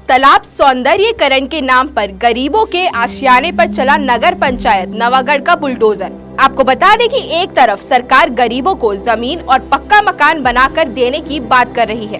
तालाब सौंदर्यीकरण के नाम पर गरीबों के आशियाने पर चला नगर पंचायत नवागढ़ का बुलडोजर। आपको बता दें कि एक तरफ सरकार गरीबों को जमीन और पक्का मकान बनाकर देने की बात कर रही है,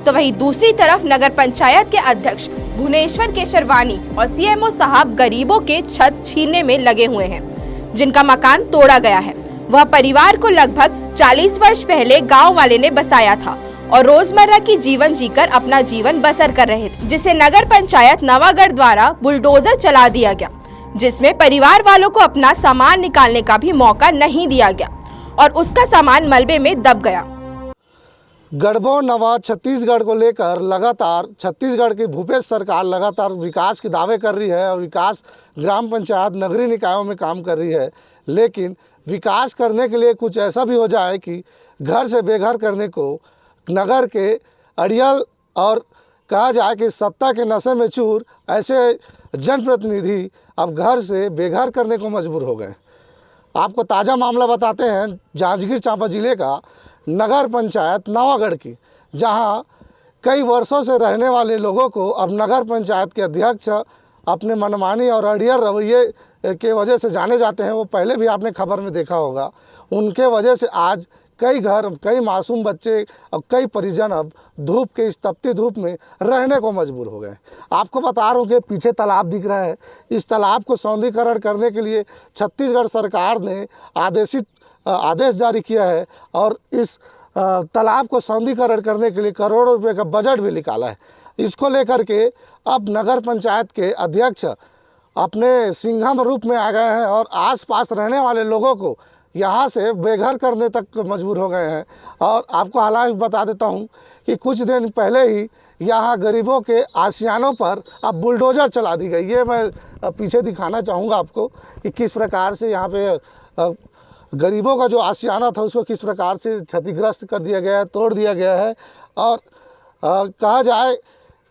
तो वहीं दूसरी तरफ नगर पंचायत के अध्यक्ष भुवनेश्वर केशरवानी और सीएमओ साहब गरीबों के छत छीनने में लगे हुए हैं। जिनका मकान तोड़ा गया है, वह परिवार को लगभग 40 वर्ष पहले गाँव वाले ने बसाया था और रोजमर्रा की जीवन जीकर अपना जीवन बसर कर रहे थे, जिसे नगर पंचायत नवागढ़ द्वारा बुलडोजर चला दिया गया, जिसमें परिवार वालों को अपना सामान निकालने का भी मौका नहीं दिया गया और उसका सामान मलबे में दब गया। गढ़बो नवा छत्तीसगढ़ को लेकर लगातार छत्तीसगढ़ की भूपेश सरकार लगातार विकास के दावे कर रही है और विकास ग्राम पंचायत नगरीय निकायों में काम कर रही है, लेकिन विकास करने के लिए कुछ ऐसा भी हो जाए कि घर से बेघर करने को नगर के अड़ियल और कहा जाए कि सत्ता के नशे में चूर ऐसे जनप्रतिनिधि अब घर से बेघर करने को मजबूर हो गए। आपको ताज़ा मामला बताते हैं जांजगीर चांपा जिले का नगर पंचायत नवागढ़ की, जहां कई वर्षों से रहने वाले लोगों को अब नगर पंचायत के अध्यक्ष अपने मनमानी और अड़ियल रवैये के वजह से जाने जाते हैं। वो पहले भी आपने खबर में देखा होगा। उनके वजह से आज कई घर, कई मासूम बच्चे और कई परिजन अब धूप के इस तपती धूप में रहने को मजबूर हो गए। आपको बता रहा हूँ कि पीछे तालाब दिख रहा है। इस तालाब को सौंदर्यीकरण करने के लिए छत्तीसगढ़ सरकार ने आदेश जारी किया है और इस तालाब को सौंदर्यीकरण करने के लिए करोड़ों रुपए का बजट भी निकाला है। इसको लेकर के अब नगर पंचायत के अध्यक्ष अपने सिंघम रूप में आ गए हैं और आसपास रहने वाले लोगों को यहाँ से बेघर करने तक मजबूर हो गए हैं। और आपको हालांकि बता देता हूँ कि कुछ दिन पहले ही यहाँ गरीबों के आशियानों पर अब बुलडोजर चला दी गई। ये मैं पीछे दिखाना चाहूँगा आपको कि किस प्रकार से यहाँ पे गरीबों का जो आशियाना था उसको किस प्रकार से क्षतिग्रस्त कर दिया गया है, तोड़ दिया गया है। और कहा जाए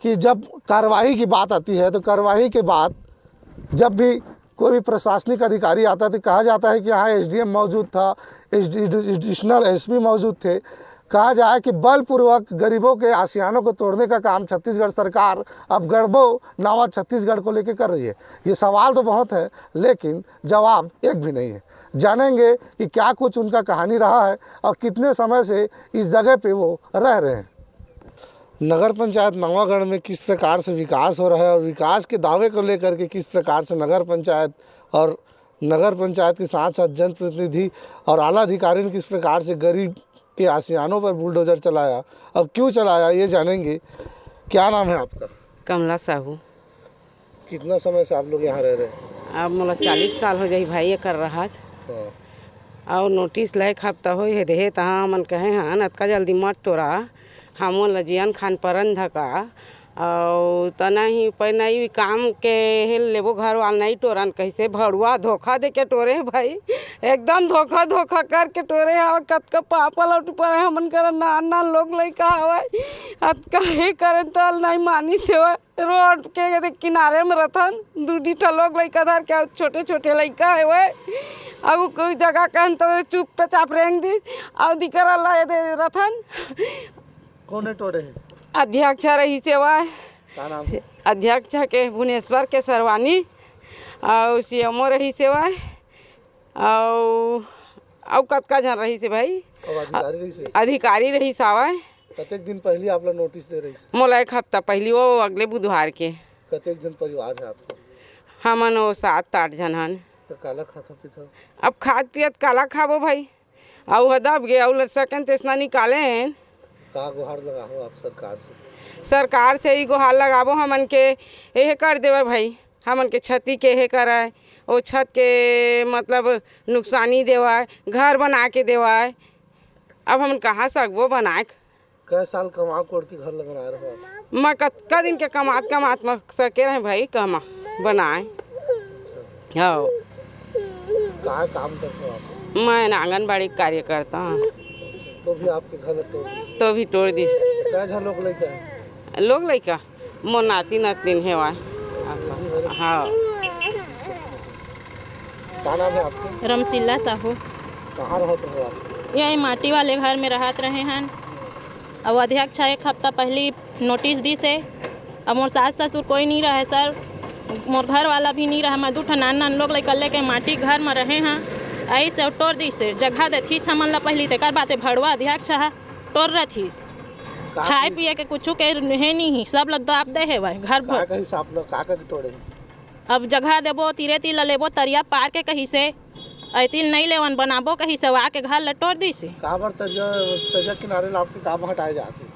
कि जब कार्रवाई की बात आती है तो कार्रवाई के बाद जब भी कोई भी प्रशासनिक अधिकारी आता है तो कहा जाता है कि यहाँ एसडीएम मौजूद था, एडिशनल एसपी मौजूद थे। कहा जाए कि बलपूर्वक गरीबों के आशियानों को तोड़ने का काम छत्तीसगढ़ सरकार अब गढ़बो नवा छत्तीसगढ़ को लेकर कर रही है। ये सवाल तो बहुत है लेकिन जवाब एक भी नहीं है। जानेंगे कि क्या कुछ उनका कहानी रहा है और कितने समय से इस जगह पे वो रह रहे हैं। नगर पंचायत नवागढ़ में किस प्रकार से विकास हो रहा है और विकास के दावे को लेकर के किस प्रकार से नगर पंचायत और नगर पंचायत के साथ साथ जनप्रतिनिधि और आला अधिकारी ने किस प्रकार से गरीब के आशियानों पर बुलडोजर चलाया और क्यों चलाया, ये जानेंगे। क्या नाम है आपका? कमला साहू। कितना समय से आप लोग यहाँ रह रहे हैं? अब मतलब 40 साल हो जाए भाई कर रहा और नोटिस लायक हफ्ता हो दे तहाँ मन कहे हाँ नतका जल्दी मत तोड़ा हमन लजियन खान परन धका और तना ही पैनाई काम के हेल लेबो घर वाल नहीं टोरन कैसे भड़ुआ धोखा दे के टोरे भाई, एकदम धोखा करके टोरे हवा। कतका पापा लौट पर हमन कर ना लोग लइका हवा अब काहे करन तल नहीं मानी सेवा रोड के किनारे में रथन दूधी ठा लोग लइका धर के छोटे लइका है वे अब कोई जगह कहन तो चुप पे चाप रेंग दी और दिकर ला दे रथन। कौन तोड़े है? अध्यक्ष रही सेवा क्या नाम है? अध्यक्ष के भुवनेश्वर केशरवानी और सीएमओ रही सेवा और कतका जन रही से भाई अधिकारी रही सावा। कतेक दिन पहले आप लोग नोटिस दे रही? मोला एक हफ्ता पहले वो अगले बुधवार के। कतेक जन परिवार है आपको? हमन वो 7-8 जन हन। तो काला खाता पीता? अब खाद पियत काला खाबो भाई और हदब गए और लड़सकन तेसना निकाले का गुहार लगाओ आप सरकार से ही गुहार लगाबो हमन के यह कर देवे भाई, हमन के क्षति के हे कराए वो छत के मतलब नुकसानी देवाए, घर बना के देवाए। अब हमन कहाँ सकबो बनाए? कै साल कमा कोड़ के घर लगाए रहो? मैं कतका दिन के कमात में सके रहे भाई कमा बनाए। हाँ कहाँ काम करते हो आप? मैं आंगनबाड़ी कार्यकर्ता हूँ। तो भी आपके घर तो भी तोड़ दी लोग लइका मोर नाती नातिन है वहाँ। हाँ क्या नाम है आपका? रमसिल्ला साहू। कहाँ रहते हो आप? यही माटी वाले घर में रहत रहे हैं और अध्यक्ष एक हफ्ता पहले नोटिस दी से अब मोर सास ससुर कोई नहीं रहे सर, मोर घर वाला भी नहीं रहा। मैं 2 ठन नान लोग लेकर लेके माटी घर में रहे हैं। ऐसे टोर दी से जगह देथीस हमन ला पहली तेकर बाते भड़वा अध्यक्ष है टोर रथीस। खाए पिए के कुछ के है नहीं, सब लोग दाब दे है भाई घर भर। कहीं आप लोग का तोड़े अब जगह देबो तीरे तिल लेबो तरिया पार के कहीं से ऐतिल नहीं लेवन बनाबो कहीं से आके घर लटोर दी से। कहाँ पर तरिया किनारे आपके काम हटाए जाते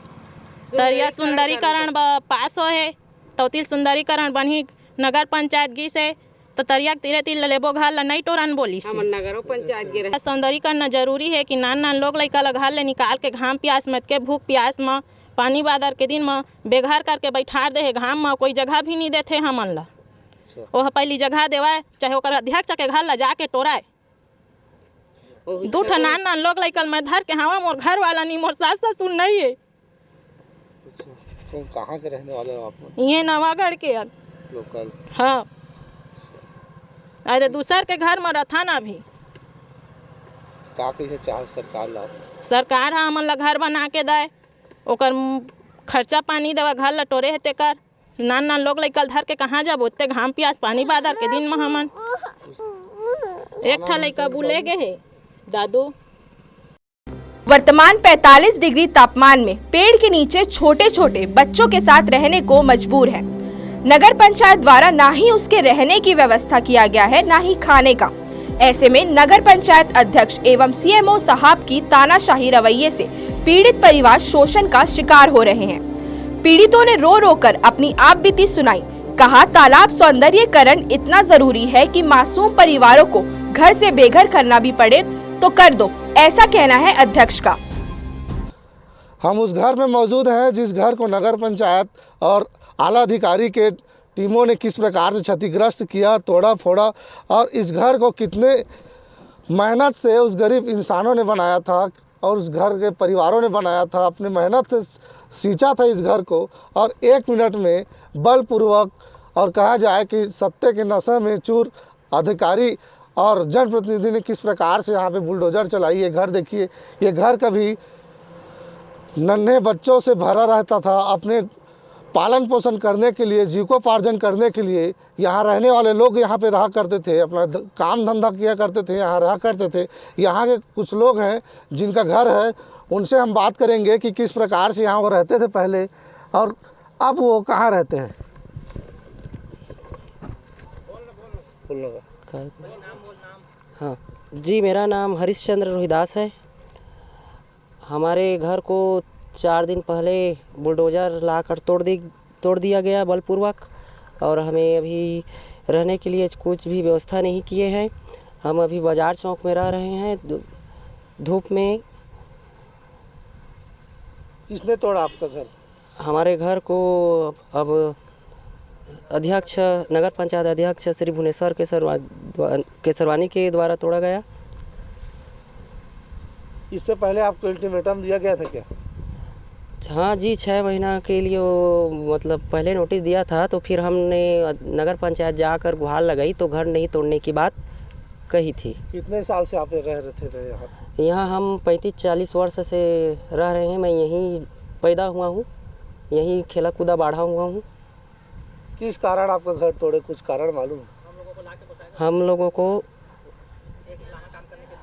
तरिया सुंदरीकरण पास हो है तो तिल सुंदरीकरण बनी नगर पंचायत गी से तो तरिया तीरे तिल लेबो घर ला नहीं टोरन बोली से। नगरों पंचायत गिरे सौंदर्यीकरण जरूरी है कि नान लोग लड़का ला घर ले निकाल के घाम प्यास मत के भूख प्यास में पानी बादर के दिन में बेघर करके बैठा दे है घाम में, कोई जगह भी नहीं देते हमन ला। वह पहली जगह देवाए चाहे ओकर अध्यक्ष के घर ला जाके टोराए। 2 ठन नान लोग लड़का मैं धर के हवा मोर घर वाला नहीं, मोर सास ससुर नहीं है। तो कहाँ के रहने वाले हो आप? ये नवागढ़ के लोकल। हाँ, अरे दूसर के घर में रथा ना भी का कहिए चाहे सरकार ला सरकार हाँ हमन ला घर बना के दे, ओकर खर्चा पानी देवा घर लटोरे है तेकर नान लोग लइकल धर के कहाँ जब ओते घाम प्यास पानी बादर के दिन में हमन एक ठा लइका बुले गए है दादू। वर्तमान 45 डिग्री तापमान में पेड़ के नीचे छोटे छोटे बच्चों के साथ रहने को मजबूर है। नगर पंचायत द्वारा ना ही उसके रहने की व्यवस्था किया गया है, ना ही खाने का। ऐसे में नगर पंचायत अध्यक्ष एवं सीएमओ साहब की तानाशाही रवैये से पीड़ित परिवार शोषण का शिकार हो रहे हैं। पीड़ितों ने रो रो कर अपनी आप बीती सुनाई। कहा तालाब सौंदर्यीकरण इतना जरूरी है कि मासूम परिवारों को घर से बेघर करना भी पड़े तो कर दो, ऐसा कहना है अध्यक्ष का। हम उस घर में मौजूद हैं जिस घर को नगर पंचायत और आला अधिकारी के टीमों ने किस प्रकार से क्षतिग्रस्त किया, तोड़ा फोड़ा, और इस घर को कितने मेहनत से उस गरीब इंसानों ने बनाया था और उस घर के परिवारों ने बनाया था, अपने मेहनत से सींचा था इस घर को, और 1 मिनट में बलपूर्वक और कहा जाए कि सत्ते के नशे में चूर अधिकारी और जनप्रतिनिधि ने किस प्रकार से यहाँ पे बुलडोजर चलाई। ये घर देखिए, ये घर कभी नन्हे बच्चों से भरा रहता था। अपने पालन पोषण करने के लिए, जीविकोपार्जन करने के लिए यहाँ रहने वाले लोग यहाँ पे रहा करते थे, अपना काम धंधा किया करते थे, यहाँ रहा करते थे। यहाँ के कुछ लोग हैं जिनका घर है, उनसे हम बात करेंगे कि किस प्रकार से यहाँ वो रहते थे पहले और अब वो कहाँ रहते हैं। हाँ जी, मेरा नाम हरिश्चंद्र रोहिदास है। हमारे घर को 4 दिन पहले बुलडोज़र लाकर तोड़ दिया गया बलपूर्वक, और हमें अभी रहने के लिए कुछ भी व्यवस्था नहीं किए हैं। हम अभी बाज़ार चौक में रह रहे हैं धूप में। किसने तोड़ा आपका घर? हमारे घर को अब अध्यक्ष, नगर पंचायत अध्यक्ष श्री भुवनेश्वर केसरवानी के द्वारा तोड़ा गया। इससे पहले आपको अल्टीमेटम दिया गया था क्या? हाँ जी, 6 महीना के लिए वो मतलब पहले नोटिस दिया था, तो फिर हमने नगर पंचायत जाकर गुहार लगाई तो घर नहीं तोड़ने की बात कही थी। कितने साल से आप रह रहे थे यहाँ? यहाँ हम 35-40 वर्ष से रह रहे हैं। मैं यहीं पैदा हुआ हूँ, यहीं खेला कूदा बाढ़ा हुआ हूँ। किस कारण आपका घर तोड़े, कुछ कारण मालूम? हम लोगों को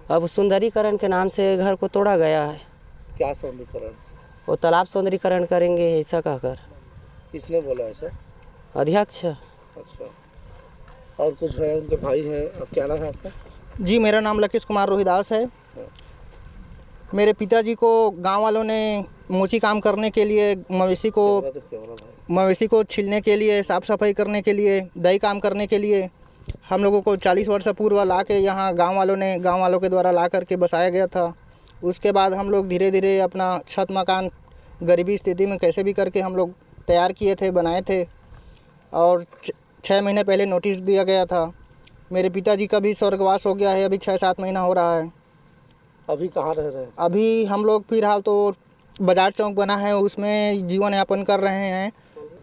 अब सुंदरीकरण के नाम से घर को तोड़ा गया है। क्या सौंदर्यीकरण? वो तालाब सौंदर्यीकरण करेंगे ऐसा कहकर। किसने बोला ऐसा? अध्यक्ष। अच्छा, और कुछ है उनके भाई हैं? अब क्या नाम है आपका? जी, मेरा नाम लकेश कुमार रोहिदास है। मेरे पिताजी को गांव वालों ने मोची काम करने के लिए, मवेशी को छीलने के लिए, साफ़ सफाई करने के लिए, दही काम करने के लिए हम लोगों को 40 वर्ष पूर्व ला के यहाँ गाँव वालों के द्वारा ला करके बसाया गया था। उसके बाद हम लोग धीरे धीरे अपना छत मकान गरीबी स्थिति में कैसे भी करके हम लोग तैयार किए थे, बनाए थे, और 6 महीने पहले नोटिस दिया गया था। मेरे पिताजी का भी स्वर्गवास हो गया है, अभी 6-7 महीना हो रहा है। अभी कहाँ रह रहे हैं? अभी हम लोग फिलहाल तो बाजार चौक बना है, उसमें जीवन यापन कर रहे हैं।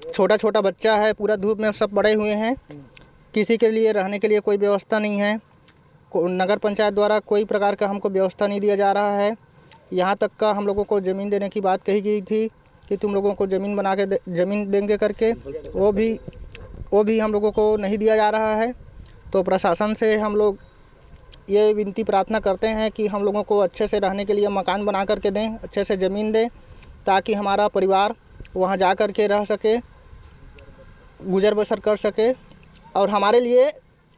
छोटा छोटा बच्चा है, पूरा धूप में सब पड़े हुए हैं। किसी के लिए रहने के लिए कोई व्यवस्था नहीं है। नगर पंचायत द्वारा कोई प्रकार का हमको व्यवस्था नहीं दिया जा रहा है। यहाँ तक का हम लोगों को ज़मीन देने की बात कही गई थी, कि तुम लोगों को ज़मीन बना के ज़मीन देंगे करके, वो भी हम लोगों को नहीं दिया जा रहा है। तो प्रशासन से हम लोग ये विनती प्रार्थना करते हैं कि हम लोगों को अच्छे से रहने के लिए मकान बना करके दें, अच्छे से ज़मीन दें, ताकि हमारा परिवार वहाँ जा कर के रह सके, गुजर बसर कर सके, और हमारे लिए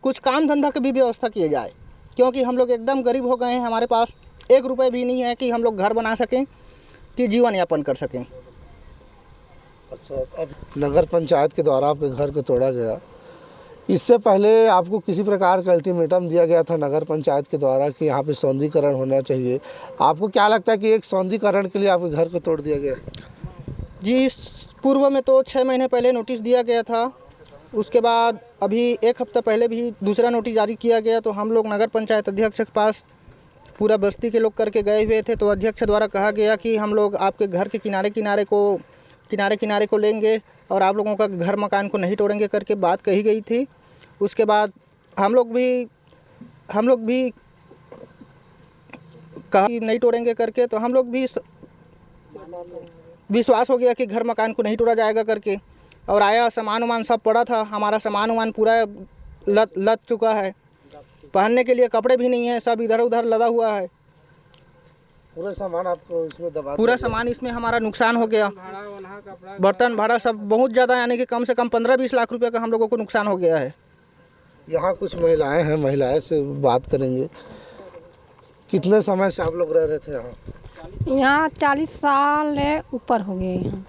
कुछ काम धंधा की भी व्यवस्था किए जाए, क्योंकि हम लोग एकदम गरीब हो गए हैं। हमारे पास 1 रुपये भी नहीं है कि हम लोग घर बना सकें, कि जीवन यापन कर सकें। अच्छा, अब नगर पंचायत के द्वारा आपके घर को तोड़ा गया, इससे पहले आपको किसी प्रकार का अल्टीमेटम दिया गया था नगर पंचायत के द्वारा कि यहाँ पे सौंदर्यीकरण होना चाहिए। आपको क्या लगता है कि एक सौंदर्यीकरण के लिए आपके घर को तोड़ दिया गया? जी, पूर्व में तो 6 महीने पहले नोटिस दिया गया था। उसके बाद अभी 1 हफ्ता पहले भी दूसरा नोटिस जारी किया गया। तो हम लोग नगर पंचायत अध्यक्ष के पास पूरा बस्ती के लोग करके गए हुए थे। तो अध्यक्ष द्वारा कहा गया कि हम लोग आपके घर के किनारे को लेंगे और आप लोगों का घर मकान को नहीं तोड़ेंगे करके बात कही गई थी। उसके बाद हम लोग भी कहा कि नहीं तोड़ेंगे करके, तो हम लोग भी विश्वास हो गया कि घर मकान को नहीं तोड़ा जाएगा करके। और आया, सामान वामान सब पड़ा था, हमारा सामान वामान पूरा लद चुका है, पहनने के लिए कपड़े भी नहीं है, सब इधर उधर लदा हुआ है। पूरा सामान आपको इसमें दबा, पूरा सामान इसमें हमारा नुकसान हो गया, बर्तन भाड़ा सब बहुत ज़्यादा, यानी कि कम से कम 15-20 लाख रुपए का हम लोगों को नुकसान हो गया है। यहाँ कुछ महिलाएं हैं, महिलाएं से बात करेंगे। कितने समय से आप लोग रह रहे थे यहाँ? यहाँ 40 साल ऊपर हो गए। यहाँ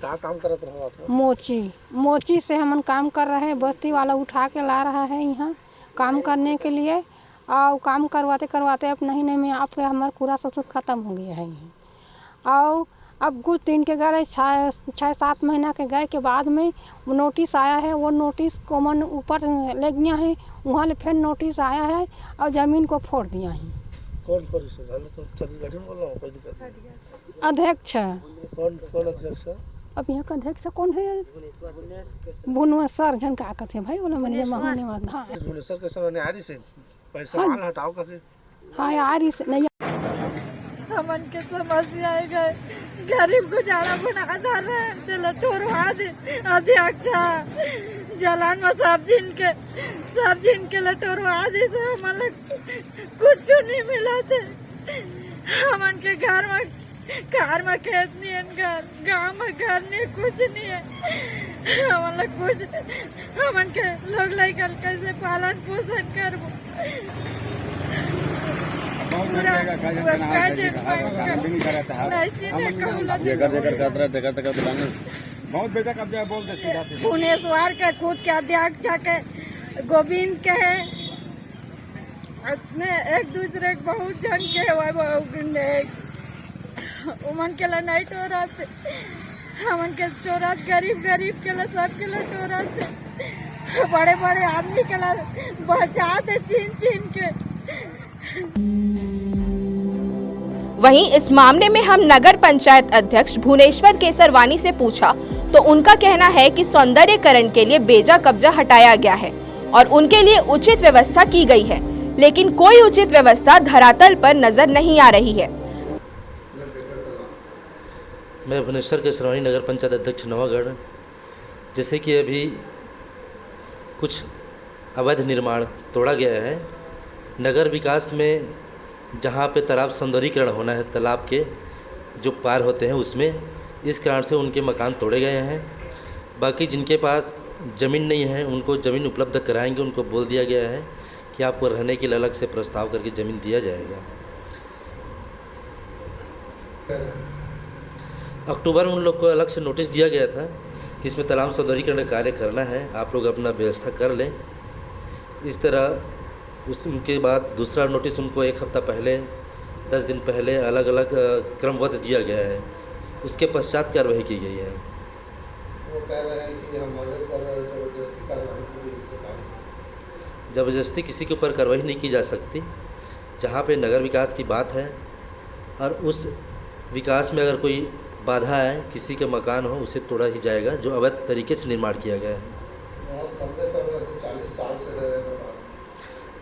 क्या काम करत रहो आप? मोची से हम काम कर रहे हैं। बस्ती वाला उठा के ला रहा है यहाँ काम करने के लिए, और काम करवाते अब नहीं में आपके हमारा पूरा सब ख़त्म हो गया है यहाँ। और अब कुछ दिन के गए 6-7 महीना के गए के बाद में वो नोटिस आया है। वो नोटिस को मन ऊपर ले गया है, वहाँ फिर नोटिस आया है और ज़मीन को फोड़ दिया है। कौन छत्तीसगढ़ बोल रहा हूँ? कोई दिक्कत नहीं। अध्यक्ष कौन अध्यक्ष है? अब यहाँ का अध्यक्ष कौन है? भुवनेश्वर जन का कहते भाई, बोला मैंने महाने हाँ भुवनेश्वर के समय आ रही से पैसा माल हटाओ करके। हाँ आ रही से नहीं। हमन के समस्या है, गरीब गुजारा बना जा रहे हैं। चलो तोड़वा दे अध्यक्ष, जलान में सब जिन के लटोरवा दे से हमन कुछ नहीं मिला थे। हमन के घर में खेत नहीं है, गाँव में घर नहीं, कुछ नहीं है। हमन के लोग लड़कन कैसे पालन पोषण करबो? भुवनेश्वर के खुद के अध्यक्ष के गोविंद के है, एक दूसरे के बहुत जन के उमन के ला नहीं टोरत, हमन के टोरत, गरीब के ला सब के ला टोरत, बड़े आदमी के ला बचाते छीन के। वहीं इस मामले में हम नगर पंचायत अध्यक्ष भुवनेश्वर केसरवानी से पूछा तो उनका कहना है कि सौंदर्यीकरण के लिए बेजा कब्जा हटाया गया है और उनके लिए उचित व्यवस्था की गई है, लेकिन कोई उचित व्यवस्था धरातल पर नजर नहीं आ रही है। मैं भुवनेश्वर केसरवानी नगर पंचायत अध्यक्ष नवागढ़। जैसे कि अभी कुछ अवैध निर्माण तोड़ा गया है नगर विकास में, जहाँ पे तालाब सौंदर्यीकरण होना है, तालाब के जो पार होते हैं उसमें, इस कारण से उनके मकान तोड़े गए हैं। बाकी जिनके पास ज़मीन नहीं है उनको ज़मीन उपलब्ध कराएंगे। उनको बोल दिया गया है कि आपको रहने के लिए अलग से प्रस्ताव करके ज़मीन दिया जाएगा। अक्टूबर में उन लोग को अलग से नोटिस दिया गया था कि इसमें तालाब सौंदर्यीकरण का कार्य करना है, आप लोग अपना व्यवस्था कर लें। इस तरह उसके बाद दूसरा नोटिस उनको 1 हफ्ता पहले, 10 दिन पहले अलग अलग क्रमबद्ध दिया गया है। उसके पश्चात कार्रवाई की गई है। वो कह रहे हैं कि हमारे पर जबरदस्ती कार्रवाई की गई। ज़बरदस्ती किसी के ऊपर कार्रवाई नहीं की जा सकती। जहाँ पे नगर विकास की बात है और उस विकास में अगर कोई बाधा है, किसी के मकान हो, उसे तोड़ा ही जाएगा जो अवैध तरीके से निर्माण किया गया है।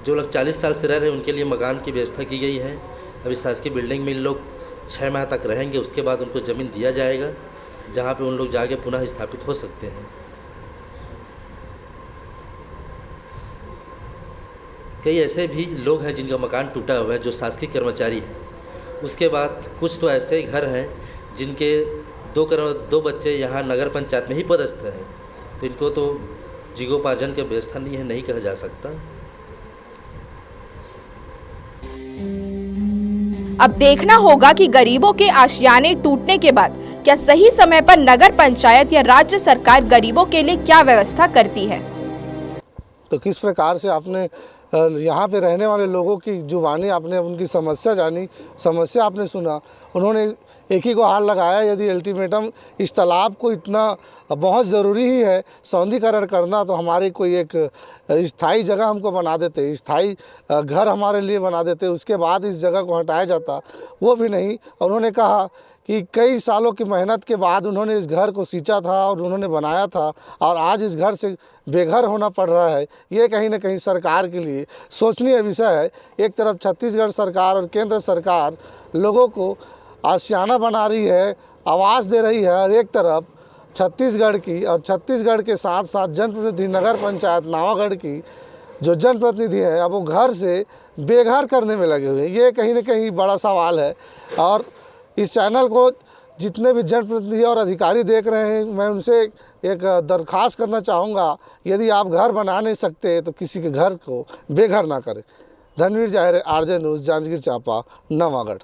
जो लोग 40 साल से रह रहे हैं उनके लिए मकान की व्यवस्था की गई है। अभी शासकीय बिल्डिंग में इन लोग 6 माह तक रहेंगे, उसके बाद उनको ज़मीन दिया जाएगा जहाँ पे उन लोग जाके पुनः स्थापित हो सकते हैं। कई ऐसे भी लोग हैं जिनका मकान टूटा हुआ है, जो शासकीय कर्मचारी हैं। उसके बाद कुछ तो ऐसे घर हैं जिनके दो बच्चे यहाँ नगर पंचायत में ही पदस्थ हैं, तो इनको तो जीविकोपार्जन की व्यवस्था नहीं है, नहीं कहा जा सकता। अब देखना होगा कि गरीबों के आशियाने टूटने के बाद क्या सही समय पर नगर पंचायत या राज्य सरकार गरीबों के लिए क्या व्यवस्था करती है। तो किस प्रकार से आपने यहाँ पे रहने वाले लोगों की जुबानी, आपने उनकी समस्या जानी, समस्या आपने सुना। उन्होंने एक ही को हार लगाया, यदि अल्टीमेटम इस तालाब को इतना बहुत ज़रूरी ही है सौंदर्यीकरण करना, तो हमारी कोई एक स्थायी जगह हमको बना देते, स्थायी घर हमारे लिए बना देते, उसके बाद इस जगह को हटाया जाता। वो भी नहीं। उन्होंने कहा कि कई सालों की मेहनत के बाद उन्होंने इस घर को सींचा था और उन्होंने बनाया था, और आज इस घर से बेघर होना पड़ रहा है। ये कहीं ना कहीं सरकार के लिए सोचनीय विषय है। एक तरफ छत्तीसगढ़ सरकार और केंद्र सरकार लोगों को आशियाना बना रही है, आवाज़ दे रही है, और एक तरफ छत्तीसगढ़ की और छत्तीसगढ़ के साथ साथ जनप्रतिनिधि नगर पंचायत नवागढ़ की जो जनप्रतिनिधि है, अब वो घर से बेघर करने में लगे हुए हैं। ये कहीं ना कहीं बड़ा सवाल है। और इस चैनल को जितने भी जनप्रतिनिधि और अधिकारी देख रहे हैं, मैं उनसे एक दरख्वास्त करना चाहूँगा, यदि आप घर बना नहीं सकते तो किसी के घर को बेघर ना करें। धनवीर जाहिर, आरजे न्यूज़, जांजगीर चांपा, नवागढ़।